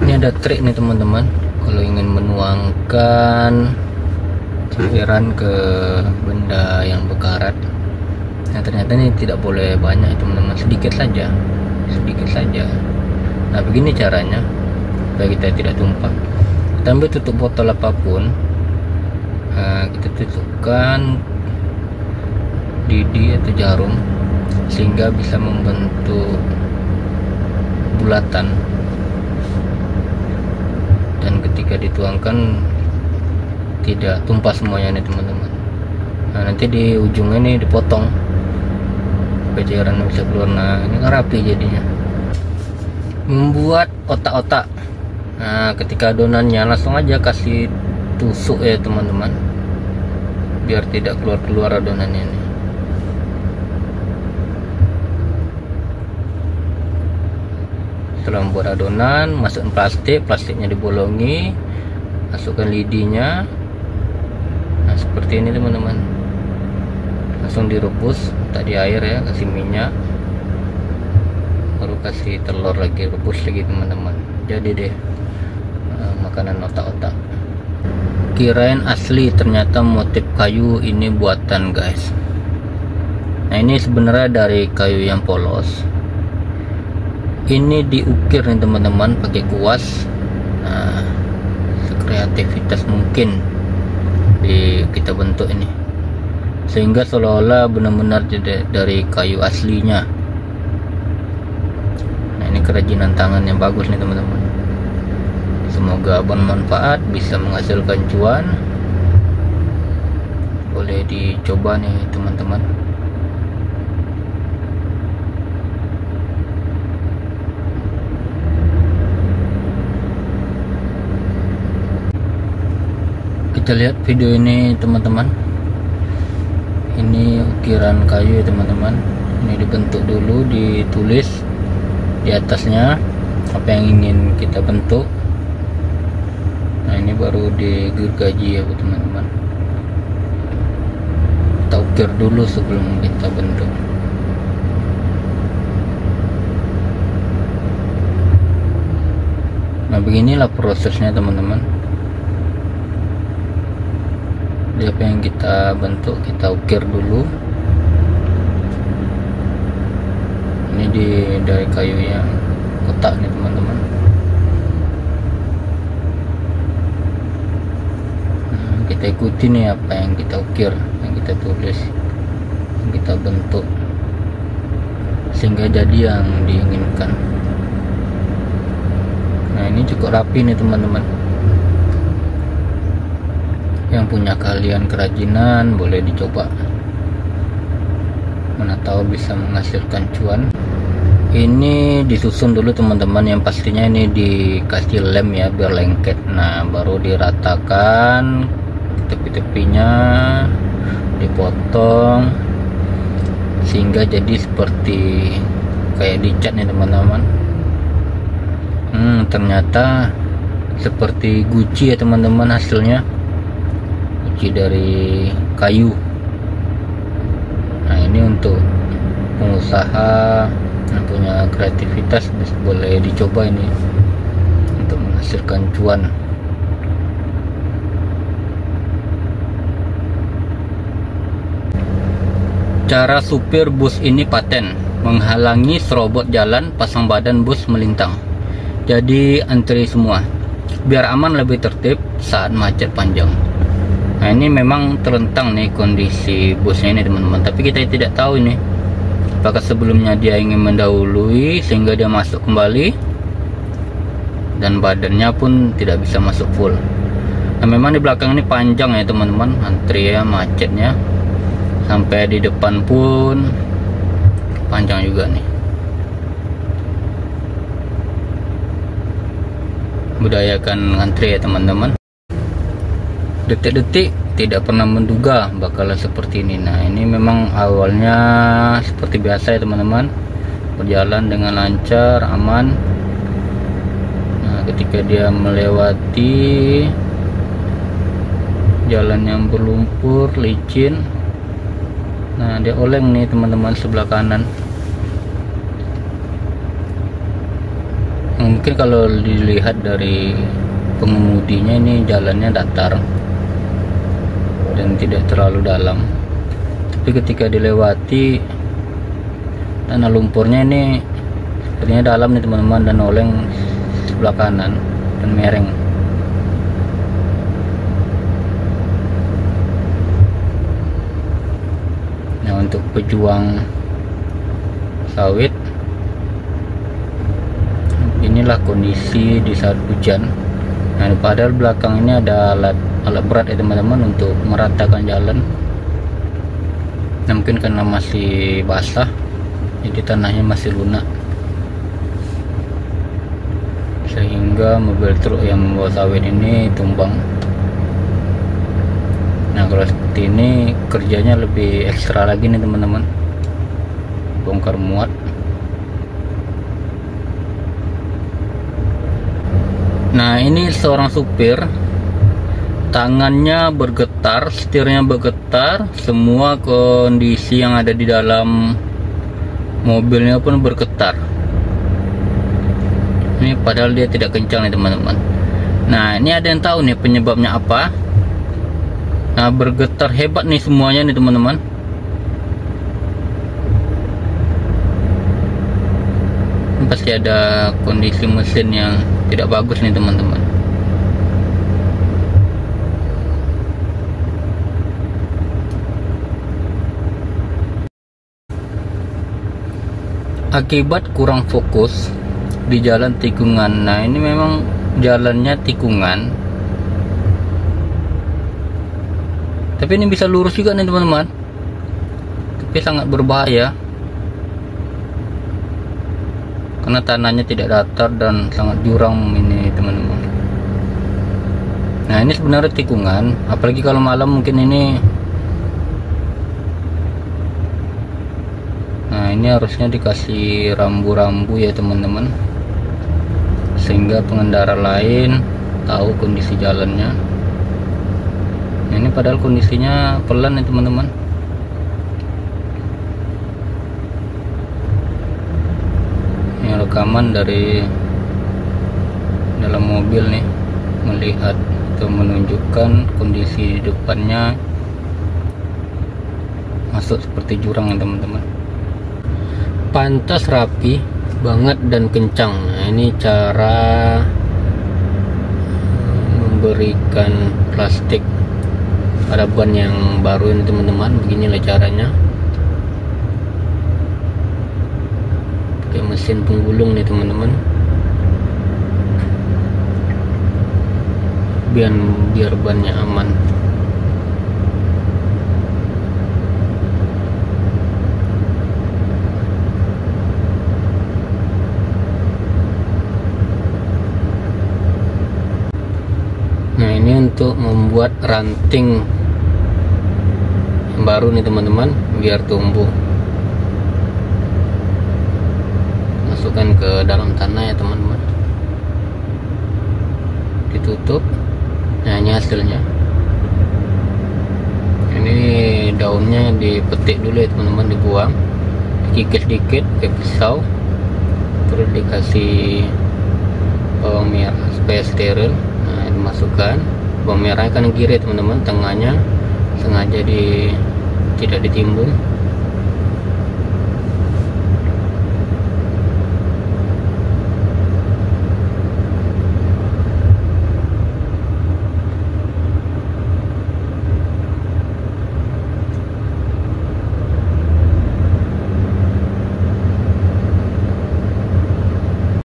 Ini ada trik nih teman-teman, kalau ingin menuangkan cairan ke benda yang berkarat. Nah ternyata ini tidak boleh banyak teman-teman, sedikit saja. Nah begini caranya supaya kita tidak tumpah. Kita ambil tutup botol apapun, kita tutupkan lidi atau jarum sehingga bisa membentuk bulatan, dan ketika dituangkan tidak tumpah semuanya nih teman-teman. Nah nanti di ujungnya ini dipotong supaya cairan bisa keluar. Nah ini kan rapi jadinya. Membuat otak-otak. Nah ketika adonannya langsung aja kasih tusuk ya teman-teman, biar tidak keluar adonannya ini. Setelah membuat adonan, masukkan plastiknya dibolongi, masukkan lidinya. Nah seperti ini teman-teman, langsung direbus tadi air ya, kasih minyak, baru kasih telur lagi, rebus lagi teman-teman. Jadi deh makanan otak-otak. Kirain asli, ternyata motif kayu ini buatan guys. Nah ini sebenarnya dari kayu yang polos. Ini diukir nih teman-teman pakai kuas. Nah sekreativitas mungkin kita bentuk ini sehingga seolah-olah benar-benar dari kayu aslinya. Nah ini kerajinan tangan yang bagus nih teman-teman, semoga bermanfaat, bisa menghasilkan cuan. Boleh dicoba nih teman-teman. Kita lihat video ini teman-teman. Ini ukiran kayu ya teman-teman. Ini dibentuk dulu, ditulis di atasnya apa yang ingin kita bentuk. Nah ini baru digergaji ya teman-teman. Kita ukir dulu sebelum kita bentuk. Nah beginilah prosesnya teman-teman. Jadi apa yang kita bentuk kita ukir dulu. Ini dari kayu yang kotak nih teman-teman. Nah, kita ikuti nih apa yang kita ukir, yang kita tulis, yang kita bentuk, sehingga jadi yang diinginkan. Nah ini cukup rapi nih teman-teman. Yang punya keahlian kerajinan boleh dicoba, mana tahu bisa menghasilkan cuan. Ini disusun dulu teman-teman, yang pastinya ini dikasih lem ya biar lengket. Nah baru diratakan tepi-tepinya, dipotong sehingga jadi seperti kayak dicat nih teman-teman. Ternyata seperti guci ya teman-teman hasilnya, dari kayu. Nah ini untuk pengusaha yang punya kreativitas boleh dicoba ini untuk menghasilkan cuan. Cara supir bus ini paten, menghalangi serobot jalan, pasang badan bus melintang. Jadi antri semua biar aman, lebih tertib saat macet panjang. Nah ini memang terentang nih kondisi busnya ini teman-teman, tapi kita tidak tahu ini apakah sebelumnya dia ingin mendahului sehingga dia masuk kembali dan badannya pun tidak bisa masuk full. Nah memang di belakang ini panjang ya teman-teman, antri ya, macetnya sampai di depan pun panjang juga nih. Budayakan antri ya teman-teman. Detik-detik tidak pernah menduga bakal seperti ini. Nah ini memang awalnya seperti biasa ya teman-teman, berjalan dengan lancar, aman. Nah ketika dia melewati jalan yang berlumpur, licin, nah dia oleng nih teman-teman sebelah kanan. Mungkin kalau dilihat dari pengemudinya ini jalannya datar dan tidak terlalu dalam, tapi ketika dilewati tanah lumpurnya ini sepertinya dalam nih teman-teman, dan oleng sebelah kanan dan mereng. Nah, untuk pejuang sawit, inilah kondisi di saat hujan. Nah, padahal belakang ini ada alat berat ya teman-teman untuk meratakan jalan. Nah, mungkin karena masih basah jadi tanahnya masih lunak, sehingga mobil truk yang membawa sawit ini tumbang. Nah, kalau seperti ini kerjanya lebih ekstra lagi nih teman-teman, bongkar muat. Nah, ini seorang supir, tangannya bergetar, setirnya bergetar, semua kondisi yang ada di dalam mobilnya pun bergetar. Ini padahal dia tidak kencang nih teman-teman. Nah, ini ada yang tahu nih penyebabnya apa? Nah, bergetar hebat nih semuanya nih teman-teman. Pasti ada kondisi mesin yang tidak bagus nih teman-teman. Akibat kurang fokus di jalan tikungan. Nah, ini memang jalannya tikungan, tapi ini bisa lurus juga nih teman-teman, tapi sangat berbahaya karena tanahnya tidak datar dan sangat curam ini teman-teman. Nah, ini sebenarnya tikungan, apalagi kalau malam mungkin ini. Nah, ini harusnya dikasih rambu-rambu ya teman-teman, sehingga pengendara lain tahu kondisi jalannya. Nah, ini padahal kondisinya pelan nih teman-teman. Ini rekaman dari dalam mobil nih, melihat atau menunjukkan kondisi di depannya masuk seperti jurang ya teman-teman. Pantas rapi banget dan kencang. Nah, ini cara memberikan plastik pada ban yang baru ini teman-teman. Beginilah caranya, pakai mesin penggulung nih teman-teman, biar bannya aman. Nah, ini untuk membuat ranting yang baru nih teman-teman, biar tumbuh. Masukkan ke dalam tanah ya teman-teman, ditutup. Nah, ini hasilnya. Ini daunnya dipetik dulu ya teman-teman, dibuang, dikikis dikit pakai pisau, terus dikasih bawang merah supaya steril. Nah, dimasukkan bawang merahnya kan kiri teman-teman, tengahnya sengaja tidak ditimbun.